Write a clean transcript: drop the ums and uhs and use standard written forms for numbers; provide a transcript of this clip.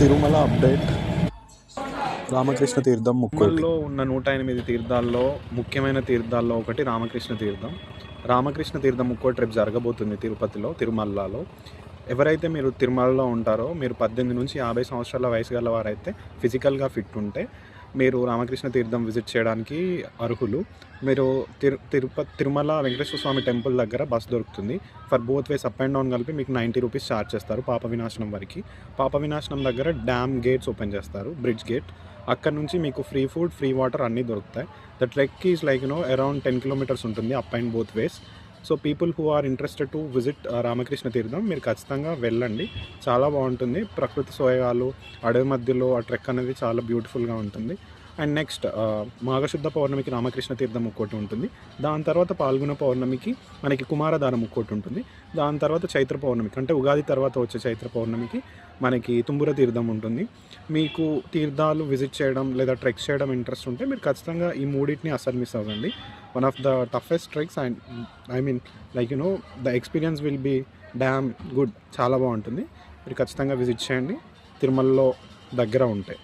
Tirumala update. Ramakrishna తీర్థం ముక్కోటి. తిరుమలలో ఉన్న 108 తీర్థాల్లో ముఖ్యమైన తీర్థాల్లో ఒకటి రామకృష్ణ తీర్థం. రామకృష్ణ తీర్థం ముక్కోటి రేపు జరగబోతుంది తిరుపతిలో, తిరుమలలో. ఎవరైతే మీరు తిరుమలలో ఉంటారో, మీరు 18 నుంచి 50 సంవత్సరాల వయసు గల వారైతే, ఫిజికల్గా ఫిట్ ఉంటే మీరు రామకృష్ణ తీర్థం విజిట్ చేయడానికి అర్హులు. మీరు తిరుమల వెంకటేశ్వర స్వామి టెంపుల్ దగ్గర బస్ దొరుకుతుంది. For both ways up and down కలిపి మీకు 90 రూపీస్ ఛార్జ్ చేస్తారు పాప వినాశనం వరకు. పాప వినాశనం దగ్గర డ్యామ్ గేట్స్ ఓపెన్ చేస్తారు, బ్రిడ్జ్ గేట్. అక్కడ నుంచి మీకు ఫ్రీ ఫుడ్, ఫ్రీ వాటర్ అన్నీ దొరుకుతాయి. The trek is like around 10 kilometres ఉంటుంది up and both ways. So people who are interested to visit Ramakrishna Theertham మీరు ఖచ్చితంగా వెళ్ళండి. చాలా బాగుంటుంది. ప్రకృతి సోయగాలు, అడవి మధ్యలో ఆ ట్రెక్ అనేది చాలా బ్యూటిఫుల్గా ఉంటుంది. అండ్ నెక్స్ట్ మాఘశుద్ధ పౌర్ణమికి రామకృష్ణ తీర్థం ముక్కోటి ఉంటుంది. దాని తర్వాత పాల్గొన పౌర్ణమికి మనకి కుమారధార ముక్కోటి ఉంటుంది. దాని తర్వాత చైత్ర పౌర్ణమికి, అంటే ఉగాది తర్వాత వచ్చే చైత్ర పౌర్ణమికి మనకి తుంబుర తీర్థం ఉంటుంది. మీకు తీర్థాలు విజిట్ చేయడం లేదా ట్రెక్ చేయడం ఇంట్రెస్ట్ ఉంటే మీరు ఖచ్చితంగా ఈ మూడింటిని అసలు మిస్ అవ్వండి. One of the toughest treks and I mean like the experience will be damn good. చాలా బాగుంటుంది. మీరు ఖచ్చితంగా విజిట్ చేయండి తిరుమలలో దగ్గర ఉంటే.